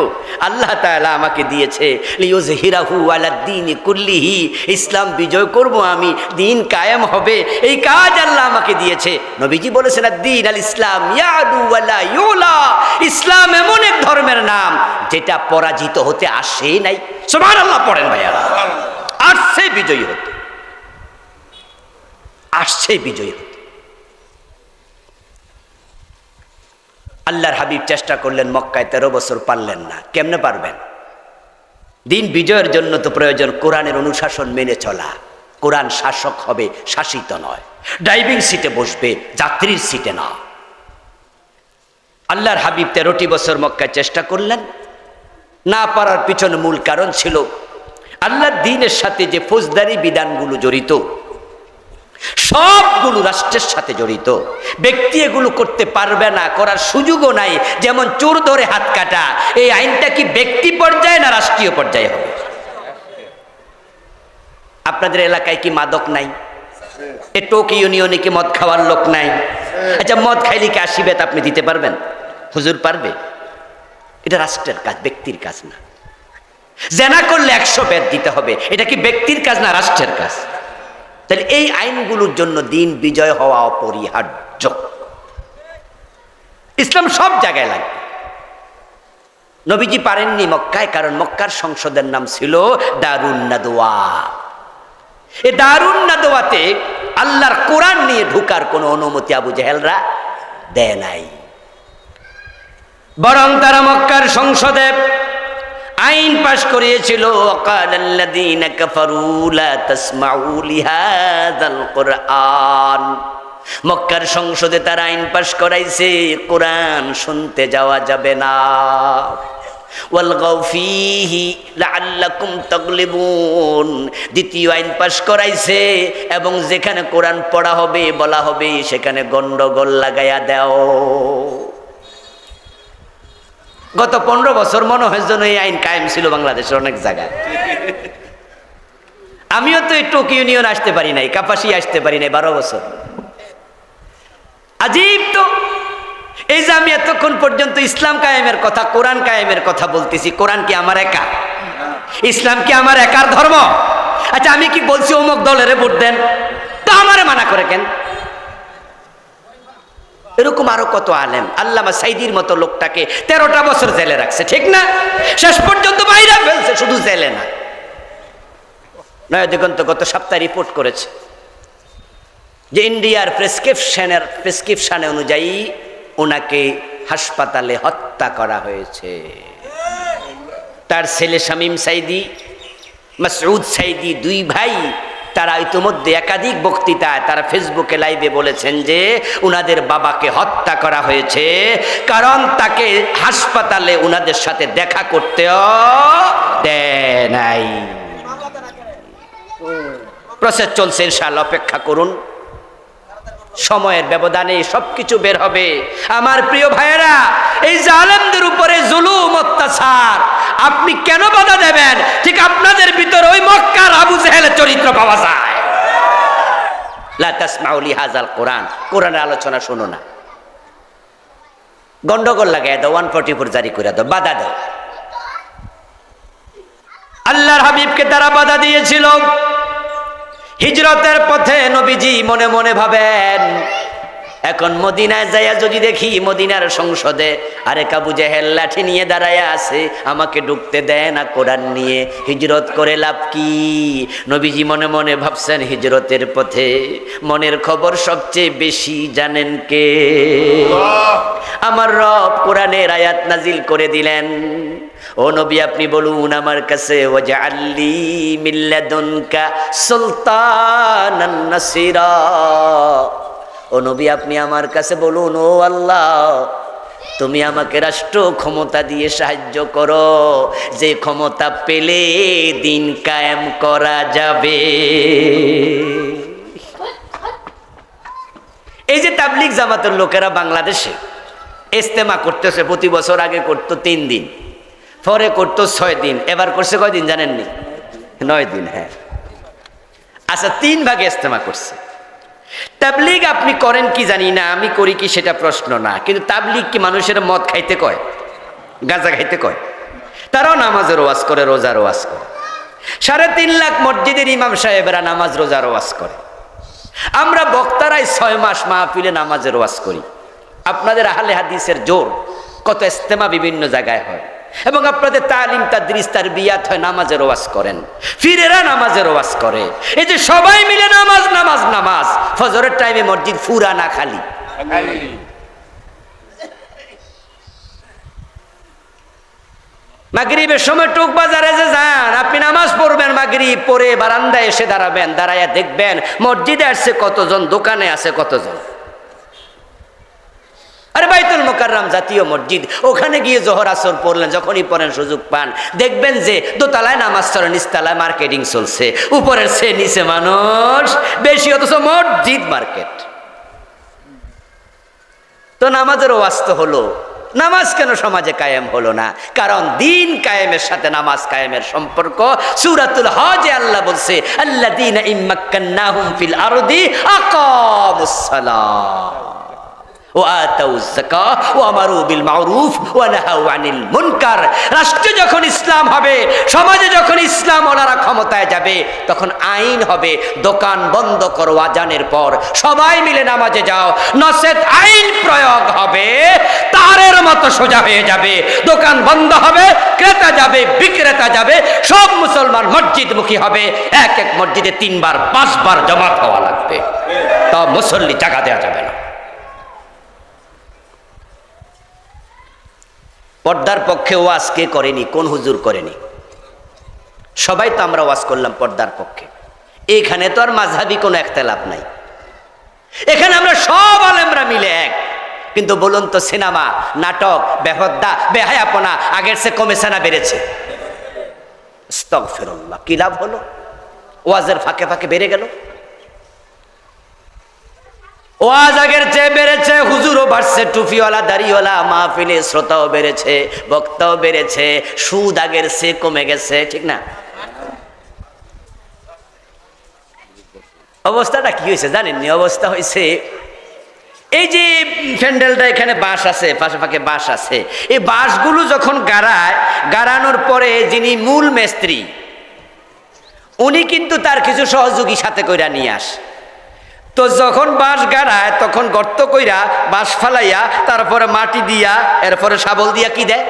A: আল্লাহ তাআলা আমাকে দিয়েছে, লিইয়ুযহিরাহু আলাদ-দীনি কুল্লিহি, ইসলাম বিজয় করব আমি, দিন কায়েম হবে, এই কাজ আল্লাহ আমাকে দিয়েছে। নবীজি বলেছেন আদ-দীন আল ইসলাম ইয়াদু ওয়া লা ইউলা, ইসলাম এমন এক ধর্মের নাম যেটা পরাজিত হতে আসে নাই। সুবহানাল্লাহ পড়েন ভাইয়ারা। আসছে বিজয়ী হতে, আসছে বিজয়ী হতে। আল্লাহর হাবিব চেষ্টা করলেন, মক্কায় 13 বছর পারলেন না। কেমনে পারবেন? দিন বিজয়ের জন্য তো প্রয়োজন কোরআনের অনুশাসন মেনে চলা। কোরআন শাসক হবে, শাসিত নয়। ড্রাইভিং সিটে বসবে, যাত্রীর সিটে না। আল্লাহর হাবিব 13টি বছর মক্কায় চেষ্টা করলেন, না পারার পিছনে মূল কারণ ছিল আল্লাহর দ্বীনের সাথে যে ফৌজদারি বিধানগুলো জড়িত, সবগুলো রাষ্ট্রের সাথে জড়িত। ব্যক্তি এগুলো করতে পারবে না, করার সুযোগও নাই। যেমন চোর ধরে হাত কাটা, এই আইনটা কি ব্যক্তি পর্যায়ে না রাষ্ট্রীয় পর্যায়ে হবে? আপনাদের এলাকায় কি মাদক নাই? এ টোক ইউনিয়নে কি মদ খাওয়ার লোক নাই? আচ্ছা, মদ খাইলে কি 80 বেত আপনি দিতে পারবেন? হুজুর পারবে? এটা রাষ্ট্রের কাজ, ব্যক্তির কাজ না। জেনা করলে 100 বেত দিতে হবে, এটা কি ব্যক্তির কাজ না রাষ্ট্রের কাজ? তাহলে এই আইনগুলোর জন্য দিন বিজয় হওয়া অপরিহার্য। ইসলাম সব জায়গায় লাগবে। নবীজি পারেননি মক্কায়, কারণ মক্কার সংসদের নাম ছিল দারুন নাদওয়া। এই দারুন নাদওয়াতে আল্লাহর কোরআন নিয়ে ঢুকার কোনো অনুমতি আবু জেহেলরা দেয় নাই। বরং তারা মক্কার সংসদে আইন পাশ করিয়েছিল, ওয়াকালাল্লাযীনা কাফারু লা তাসমাউ লিহাযাল কুরআন। মক্কার সংসদে তারা আইন পাশ করাইছে, কোরআন শুনতে যাওয়া যাবে না। ওয়ালগাউ ফীহি লাআল্লাকুম তাগলিবুন, দ্বিতীয় আইন পাশ করাইছে, এবং যেখানে কোরআন পড়া হবে, বলা হবে, সেখানে গন্ডগোল লাগাইয়া দাও। গত 15 বছর মনে হয় যেন এই আইন কায়েম ছিল বাংলাদেশের অনেক জায়গায়। আমিও তো এই টোক ইউনিয়ন আসতে পারি নাই, কাপাসি আসতে পারি নাই 12 বছর। আজীব তো, এই যে আমি এতক্ষণ পর্যন্ত ইসলাম কায়েমের কথা, কোরআন কায়েমের কথা বলতেছি, কোরআন কি আমার একা? ইসলাম কি আমার একার ধর্ম? আচ্ছা, আমি কি বলছি অমুক দলের ভোট দেন, তো আমারে মানা করে কেন? এরকম আরো কত আলেম, আল্লামা সাইদির মতো লোকটাকে 13টা বছর জেলে রাখছে, ঠিক না? শেষ পর্যন্ত বাইরে ফেলছে, শুধু জেলে না। নয়াদিগন্ত গত সপ্তাহে রিপোর্ট করেছে যে ইন্ডিয়ার প্রেসক্রিপশনে অনুযায়ী ওনাকে হাসপাতালে হত্যা করা হয়েছে। তার ছেলে শামীম সাইদি, মাসউদ সাইদি, 2 ভাই, তারা ইতিমধ্যে একাধিক বক্তৃতায় তারা ফেসবুকে লাইভে বলেছেন যে উনাদের বাবাকে হত্যা করা হয়েছে, কারণ তাকে হাসপাতালে উনাদের সাথে দেখা করতেও দেয় নাই। প্রসেস চলছে, ইনশাআল্লাহ অপেক্ষা করুন, সময়ের ব্যবধানে সবকিছু বের হবে। আমার প্রিয় ভাইয়েরা, এই জালেমদের উপরে জুলুম অত্যাচার আপনি কেন বাধা দেবেন? ঠিক আপনাদের ভিতরে ওই মক্কার আবু জেহেলের চরিত্র পাওয়া যায়। লা তাসমাউ লিহাযাল কোরআন, কোরআনের আলোচনা শোনো না। গন্ডগোল লাগাই দাও, 144 জারি করে দাও, বাধা দাও। আল্লাহর হাবিবকে তারা বাধা দিয়েছিল। হিজরতের পথে নবীজি মনে মনে ভাবেন, এখন মদিনায় যাইয়া যদি দেখি মদিনার সংসদে আরেক আবু জেহেল লাঠি নিয়ে দাঁড়ায় আছে, আমাকে ঢুকতে দেয় না কোরআন নিয়ে, হিজরত করে লাভ কি? নবীজি মনে মনে ভাবছেন, হিজরতের পথে মনের খবর সবচেয়ে বেশি জানেন কে? আমার রব কোরআনের আয়াত নাজিল করে দিলেন, ও নবী আপনি বলুন আমার কাছে, ওয়াজআললি মিন লাদুনকা সুলতানান নাসিরা। ও নবী আপনি আমার কাছে বলুন, ও আল্লাহ তুমি আমাকে রাষ্ট্র ক্ষমতা দিয়ে সাহায্য করো, যে ক্ষমতা পেলে দিন কায়েম করা যাবে। এই যে তাবলিগ জামাতের লোকেরা বাংলাদেশে ইজতেমা করতেছে, প্রতি বছর আগে করতো 3 দিন, পরে করতো 6 দিন, এবার করছে কয় দিন জানেননি? 9 দিন। হ্যাঁ আচ্ছা, 3 ভাগে ইজতেমা করছে। তাবলিগ আপনি করেন কি জানি না, আমি করি কি সেটা প্রশ্ন না, কিন্তু তাবলিগ কি মানুষের মদ খাইতে কয়, গাঁজা খাইতে কয়? তারাও নামাজের ওয়াজ করে, রোজার ওয়াজ করে। 3.5 লাখ মসজিদের ইমাম সাহেবেরা নামাজ রোজার ওয়াজ করে। আমরা বক্তারাই 6 মাস মাহফিলে নামাজের ওয়াজ করি। আপনাদের আহলে হাদিসের জোর, কত ইজতেমা বিভিন্ন জায়গায় হয়, এবং আপনাদের তালিম তাদরিস তারবিয়াত হয়, নামাজের ওয়াজ করেন, ফিরেরা নামাজের ওয়াজ করে। এই যে সবাই মিলে নামাজ নামাজ নামাজ, ফজরের টাইমে মসজিদ ফুরা না খালি। মাগরিবের সময় টুক বাজারে যে যান, আপনি নামাজ পড়বেন, মাগরিব পড়ে বারান্দায় এসে দাঁড়াবেন, দাঁড়াইয়া দেখবেন মসজিদে আসছে কতজন, দোকানে আছে কতজন। আরে বাইতুল মুকাররম জাতীয় মসজিদ, ওখানে গিয়ে জোহর আসর পড়লেন, যখনই পড়েন সুযোগ পান, দেখবেন যে দোতলায় নামাজ চলে, নিচতলায় মার্কেটিং চলছে, উপরের সে নিচে মানুষ বেশি, অথচ মসজিদ মার্কেট। তো নামাজের ওয়াজ তো হলো, নামাজ কেন সমাজে কায়েম হলো না? কারণ দিন কায়েমের সাথে নামাজ কায়েমের সম্পর্ক। সূরাতুল হজে আল্লাহ বলছে, আল্লাযীনা ইম্মাক্কান্নাহুম ফিল আরদি আকামুস সালাহ ওয়া আতাউয যাকাহ ওয়া আমারু বিল মারুফ ওয়া নাহাউ আনিল মুনকার। রাষ্ট্রে যখন ইসলাম হবে, সমাজে যখন ইসলাম ওনারা ক্ষমতায় যাবে, তখন আইন হবে দোকান বন্ধ করো আজানের পর, সবাই মিলে নামাজে যাও, নচেত আইন প্রয়োগ হবে তারের মতো সোজা হয়ে যাবে। দোকান বন্ধ হবে, ক্রেতা যাবে, বিক্রেতা যাবে, সব মুসলমান মসজিদমুখী হবে। এক এক মসজিদে 3 বার 5 বার জামাত হওয়া লাগবে, তা মুসল্লি জায়গা দেওয়া যাবে না। পর্দার পক্ষে ওয়াজ কে করেনি? কোন হুজুর করেনি? সবাই তো আমরা ওয়াজ করলাম পর্দার পক্ষে। এখানে তো আর মাযহাবি কোনো ইখতিলাফ নাই, এখানে আমরা সব আলেমরা মিলে এক। কিন্তু বলুন তো, সিনেমা, নাটক, বেহুদা, বেহায়াপনা আগের চেয়ে কমেছে না বেড়েছে? আস্তাগফিরুল্লাহ, কি লাভ হলো? ওয়াজের ফাঁকে ফাঁকে বেড়ে গেল। ওয়াজ আগের চেয়ে বেড়েছে, হুজুরও বাড়ছে, টুপিওয়ালা দাড়িওয়ালা মাহফিলে শ্রোতাও বেড়েছে, বক্তাও বেড়েছে, সুদ আগের চেয়ে কমে গেছে, ঠিক না? অবস্থাটা কি হয়েছে জানেননি? অবস্থা হয়েছে এই যে প্যান্ডেলটা, এখানে বাঁশ আছে, পাশে ফাঁকে বাঁশ আছে, এই বাঁশগুলো যখন গাড়ায়, গাড়ানোর পরে যিনি মূল মিস্ত্রি, উনি কিন্তু তার কিছু সহযোগী সাথে কইরা নিয়ে আসে। তো যখন বাঁশ গাড়ায়, তখন গর্ত কইরা বাঁশ ফালাইয়া, তারপরে মাটি দিয়া, এরপরে শাবল দিয়া কি দেয়?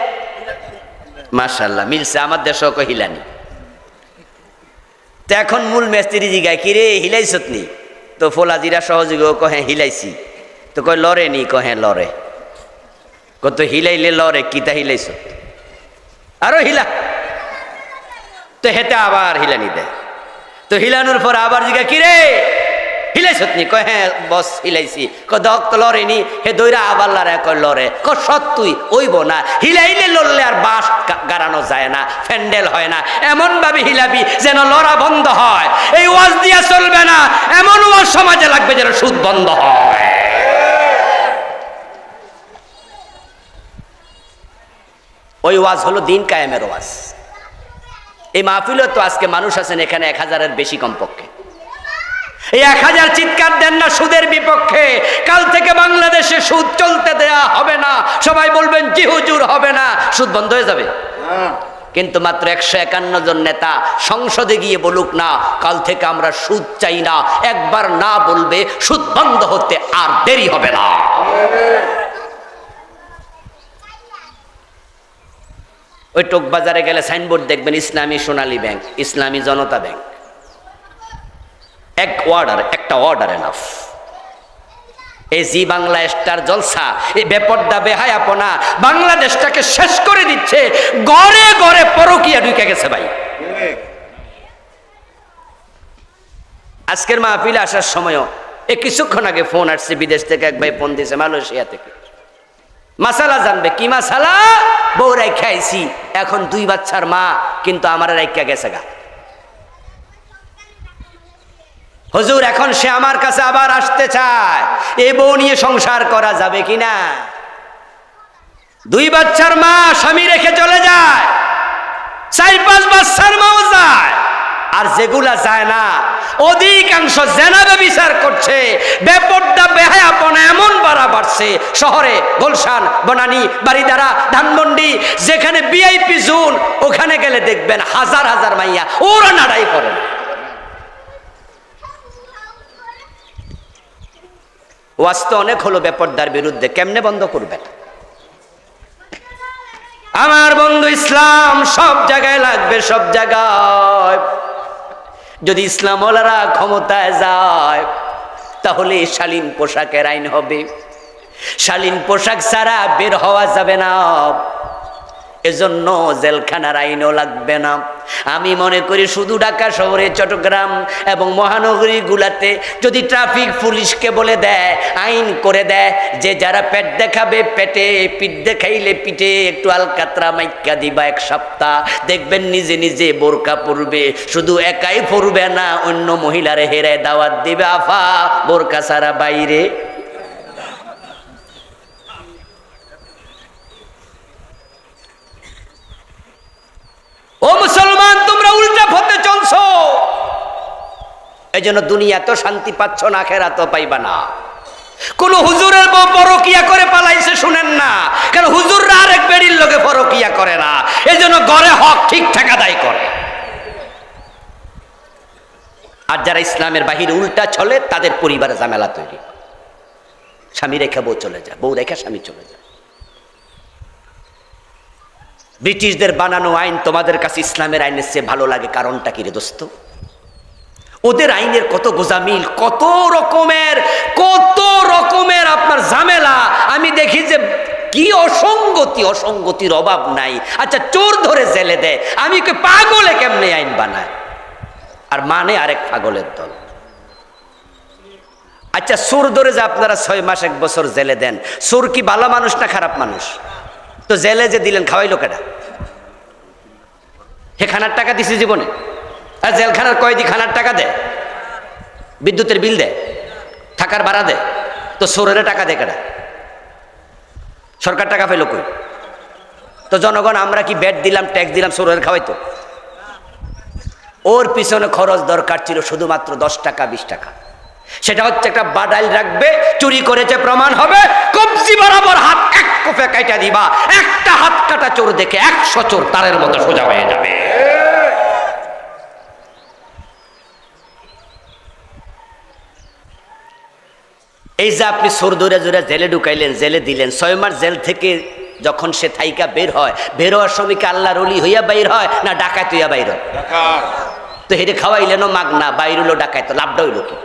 A: মাশাআল্লাহ, মিলছে, আমার দেশও কই হিলানি। তো এখন মূল মিস্ত্রি জিগায়, কি রে হিলাইছত নি? তো ফোলাজিরা সহযোগী কহে হিলাইছি। তো কয় লরে নি? কহে লরে। কত হিলাইলে লরে, কিতা হিলাইছ? আরো হিলা। তো হেতে আবার হিলানি দেয়। তো হিলানোর পর আবার জিগা, কি রে হিলাইছত নি? কয় হ্যাঁ বস হিলাইছি। কয় দক তো লরে নি। হে দইরা আবার লড়ে, কয় লরে। কয় সত্যই ওইব না, হিলাইলে লড়লে আর বাঁশ গাড়ানো যায় না, প্যান্ডেল হয় না। এমন ভাবে হিলাবি যেন লড়া বন্ধ হয়। এই ওয়াজ দিয়া চলবে না, এমন ওয়াজ সমাজে লাগবে যেন সুদ বন্ধ হয়। ওই ওয়াজ হলো দিন কায়েমের ওয়াজ। এই মাহফিলে তো আজকে মানুষ আছেন এখানে 1000-এর বেশি কমপক্ষে। এই 1000 চিৎকার দেন না সুদের বিপক্ষে। কাল থেকে বাংলাদেশে সুদ চলতে দেয়া হবে না, সবাই বলবেন জি হুজুর হবে না, সুদ বন্ধ হয়ে যাবে। কিন্তু মাত্র 151 জন নেতা সংসদে গিয়ে বলুক না কাল থেকে আমরা সুদ চাই না, একবার না বলবে সুদ বন্ধ হতে আর দেরি হবে না। ওই টোক বাজারে গেলে সাইনবোর্ড দেখবেন ইসলামী সোনালী ব্যাংক, ইসলামী জনতা ব্যাংক। একটা অর্ডার এনাফ। এই জি বাংলা স্টার জলসা, এই বেপর্দা বেহায়াপনা বাংলাদেশটাকে শেষ করে দিচ্ছে। ঘরে ঘরে পরকীয়া ঢুকে গেছে ভাই। আজকের মাহফিলে আসার সময়ও কিছুক্ষণ আগে ফোন আসছে বিদেশ থেকে, এক ভাই ফোন দিয়েছে মালয়েশিয়া থেকে। মাসালা জানবে, কি মাসালা? বউ রাইখা আইছি, এখন 2 বাচ্চার মা, কিন্তু আমার রাইখা গেছে গা। হুজুর এখন সে আমার কাছে আবার আসতে চায়, এই বউ নিয়ে সংসার করা যাবে কিনা? 2 বাচ্চার মা স্বামী রেখে চলে যায়, 4-5 বাচ্চার মাও যায়, আর যেগুলা যায় না অধিকাংশ জেনাবে বিচার করছে। বেপর্দা বেহায়াপনা এমন বাড়ছে শহরে, গুলশান, বনানী, বারিধারা, ধানমন্ডি, যেখানে ভিআইপি জোন, ওখানে গেলে দেখবেন হাজার হাজার মাইয়া ওরা নাড়াই করে না। ওয়াজ তো অনেক হলো বেপর্দার বিরুদ্ধে, কেমনে বন্ধ করবেন? আমার বন্ধু, ইসলাম সব জায়গায় লাগবে, সব জায়গায়। যদি ইসলামওয়ালারা ক্ষমতায় যায় তাহলে শালীন পোশাকের আইন হবে, শালীন পোশাক ছাড়া বের হওয়া যাবে না, এজন্য জেলখানার আইনও লাগবে না। আমি মনে করি শুধু ঢাকা শহরে, চট্টগ্রাম এবং মহানগরীগুলাতে যদি ট্রাফিক পুলিশকে বলে দেয়, আইন করে দেয় যে যারা পেট দেখাবে পেটে, পিঠ দেখাইলে পিঠে একটু আলকাতরা মাইক্কা দিবা 1 সপ্তাহ, দেখবেন নিজে নিজে বোরকা পরবে। শুধু একাই পরবে না, অন্য মহিলারে হেরে দাওয়াত দিবে, আফা বোরকা ছাড়া বাইরে। ও মুসলমান, তোমরা উল্টা পথে চলছো, এই জন্য দুনিয়া তো শান্তি পাচ্ছ না, আখিরাতও পাইবা না। কোন হুজুরের বউ পরকিয়া করে পালাইছে শুনেন না, কারণ হুজুররা আরেক বেড়ির লোকে পরকিয়া করে না, এই জন্য ঘরে হক ঠিকঠাক আদায় করে। আর যারা ইসলামের বাহিরে উল্টা চলে তাদের পরিবারে ঝামেলা তৈরি, স্বামী রেখা বউ চলে যায়, বউ রেখা স্বামী চলে যায়। ব্রিটিশদের বানানো আইন তোমাদের কাছে ইসলামের আইনের চেয়ে ভালো লাগে, কারণটা কি রে দোস্ত? ওদের আইনের কত গোজামিল, কত রকমের আপনার ঝামেলা। আমি দেখি যে কি অসঙ্গতির অভাব নাই। আচ্ছা, চোর ধরে জেলে দেয়, আমি কি পাগলে কেমনে আইন বানায়, আর মানে আরেক পাগলের দল। আচ্ছা, চোর ধরে যে আপনারা 6 মাস 1 বছর জেলে দেন, চোর কি ভালো মানুষ না খারাপ মানুষ? তো জেলে যে দিলেন, খাওয়াইলো কেডা? হে খানার টাকা দিছে জীবনে? আর জেলখানার কয়েদি খানার টাকা দেয়, বিদ্যুতের বিল দেয়, থাকার ভাড়া দেয়, তো চোরের টাকা দেয় কেডা? সরকার টাকা পেল কই? তো জনগণ আমরা কি ব্যাট দিলাম, ট্যাক্স দিলাম, চোরের খাওয়াইতো? ওর পিছনে খরচ দরকার ছিল শুধুমাত্র 10 টাকা 20 টাকা। সেটা হচ্ছে একটা বাডাইল রাখবে, চুরি করেছে প্রমাণ হবে, কবজি বরাবর হাত এক কোপে কাটা দিবা, একটা হাত কাটা চোর দেখে 100 চোর তারের মতো সোজা হয়ে যাবে। এই যে আপনি চোর ধরে ধরে জেলে ঢুকাইলেন, জেলে দিলেন, 6 মাস জেল থেকে যখন সে থাইকা বের হয়, বের হওয়ার সময় কি আল্লাহর ওলি হইয়া বাইর হয় না ডাকাত হইয়া বাইর হয়? তো হেঁটে খাওয়াইলেনও মাগনা, বাইর হলো ডাকাত, তো লাভটা হইল কি?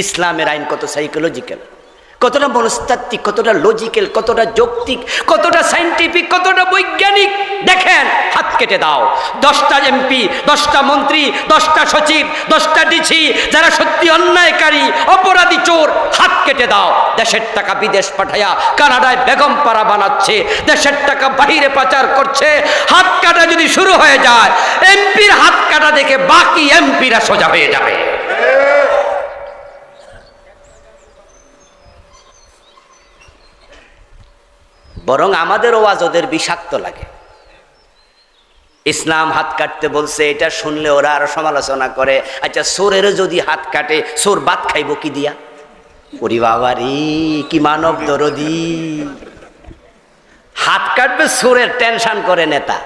A: ইসলামের আইন কত সাইকোলজিক্যাল, কতটা মনস্তাত্ত্বিক, কতটা লজিক্যাল, কতটা যৌক্তিক, কতটা সাইন্টিফিক, কতটা বৈজ্ঞানিক। দেখেন, হাত কেটে দাও। 10টা এমপি, 10টা মন্ত্রী, 10টা সচিব, 10টা ডিসি যারা সত্যি অন্যায়কারী, অপরাধী, চোর, হাত কেটে দাও। দেশের টাকা বিদেশ পাঠাইয়া কানাডায় বেগম পাড়া বানাচ্ছে, দেশের টাকা বাহিরে পাচার করছে। হাত কাটা যদি শুরু হয়ে যায়, এমপির হাত কাটা দেখে বাকি এমপিরা সোজা হয়ে যাবে। বরং আমাদের ওয়াজ ওদের বিষাক্ত লাগে। ইসলাম হাত কাটতে বলছে, এটা শুনলে ওরা আরো সমালোচনা করে। আচ্ছা, চোরেরও যদি হাত কাটে, চোর ভাত খাইব কি দিয়া? ওরে বাবা রে, কি মানব দরদি! হাত কাটবে সুরের টেনশন করে নেতা।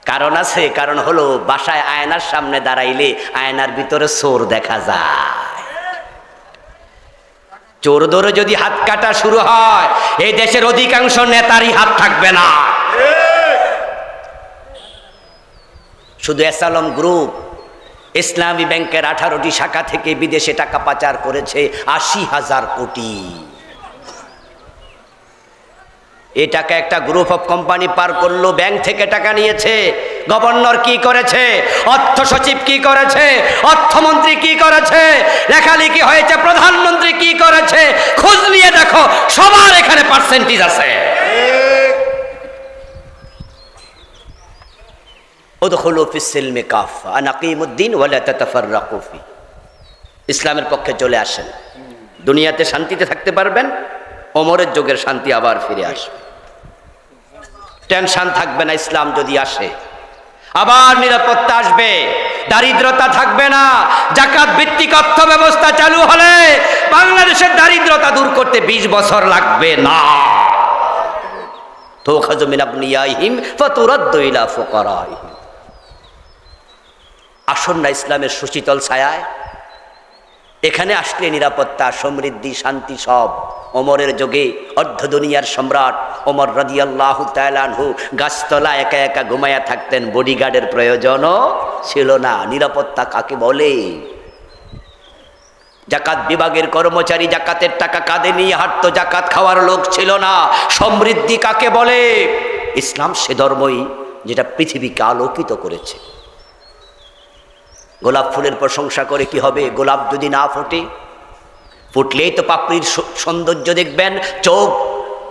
A: কারণ আছে, কারণ হলো বাসায় আয়নার সামনে দাঁড়াইলে আয়নার ভিতরে চোর দেখা যায়। চোর ধরে যদি হাত কাটা শুরু হয়, এই দেশের অধিকাংশ নেতারই হাত থাকবে না। শুধু এসালম গ্রুপ ইসলামী ব্যাংকের 18টি শাখা থেকে বিদেশে টাকা পাচার করেছে 80,000 কোটি। এই টাকা একটা গ্রুপ অফ কোম্পানি পার করলো, ব্যাংক থেকে টাকা নিয়েছে। গভর্নর কি করেছে, অর্থ সচিব কি করেছে, অর্থমন্ত্রী কি করেছে, লেখালেখি হয়েছে প্রধানমন্ত্রী কি করেছে, খোঁজ নিয়ে দেখো, সবার এখানে পার্সেন্টেজ আছে। উদখুলু ফিস-সিলমি কাফা আন আকিমুদ্দিন ওয়া লা তাতাফাররাকু ফি। ইসলামের পক্ষে চলে আসেন, দুনিয়াতে শান্তিতে থাকতে পারবেন, ওমরের যুগের শান্তি আবার ফিরে আসবে। টেনশন থাকবে না ইসলাম যদি আসে, আবার নিরাপত্তা আসবে, দারিদ্রতা থাকবে না। যাকাত ভিত্তিক অর্থ ব্যবস্থা চালু হলে বাংলাদেশের দারিদ্রতা দূর করতে 20 বছর লাগবে না। তুখাযু মিন আবনিয়াইহিম ফাতুরাদ্দু ইলা ফুকারাইহিম। আসুন না ইসলামের সুশীতল ছায়ায়, এখানে আসলে নিরাপত্তা, সমৃদ্ধি, শান্তি সব। ওমরের যুগে অর্ধ দুনিয়ার সম্রাট ওমর রাদিয়াল্লাহু তাআলা আনহু গাছতলা একা একা ঘুমায়া থাকতেন, বডিগার্ডের প্রয়োজনও ছিল না। নিরাপত্তা কাকে বলে? জাকাত বিভাগের কর্মচারী জাকাতের টাকা কাঁধে নিয়ে হাঁটতো, জাকাত খাওয়ার লোক ছিল না। সমৃদ্ধি কাকে বলে? ইসলাম সে ধর্মই যেটা পৃথিবীকে আলোকিত করেছে। গোলাপ ফুলের প্রশংসা করে কি হবে? গোলাপ যদি না ফোটে, ফুটলেই তো পাপড়ির সৌন্দর্য দেখবেন, চোখ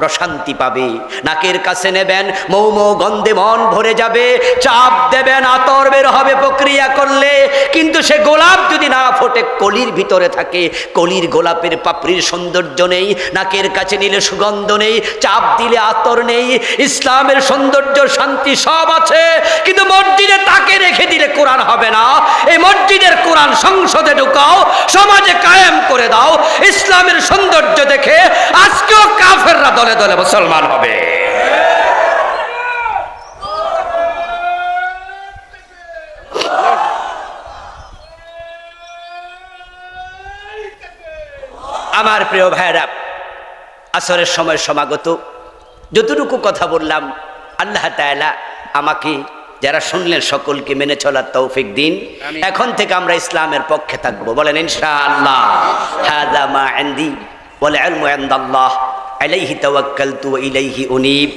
A: প্রশান্তি পাবে। নাকের কাছে নেবেন, মৌ মৌ গন্ধে মন ভরে যাবে। চাপ দেবেন, আতর বের হবে প্রক্রিয়া করলে। কিন্তু সে গোলাপ যদি না ফোটে, কলির ভিতরে থাকে, কলির গোলাপের পাপড়ির সৌন্দর্য নেই, নাকের কাছে নিলে সুগন্ধ নেই, চাপ দিলে আতর নেই। ইসলামের সৌন্দর্য, শান্তি সব আছে, কিন্তু মসজিদে তাকে রেখে দিলে কোরআন হবে না। এই মসজিদের কোরআন সংসদে ঢুকাও, সমাজে কায়েম করে দাও। ইসলামের সৌন্দর্য দেখে আজকেও কাফেররা দলে দলে মুসলমান হবে। আমার প্রিয় ভাইরা, আসরের সময় সমাগত। যতটুকু কথা বললাম, আল্লাহ তাআলা আমাকে যারা শুনলেন সকলকে মেনে চলার তৌফিক দিন। এখন থেকে আমরা ইসলামের পক্ষে থাকবো, বলেন ইনশাআল্লাহ। হাযা মা ইনদি ওয়াল ইলমু ইনদাল্লাহ আলাইহি তাওয়াক্কালতু ওয়া ইলাইহি উনীব।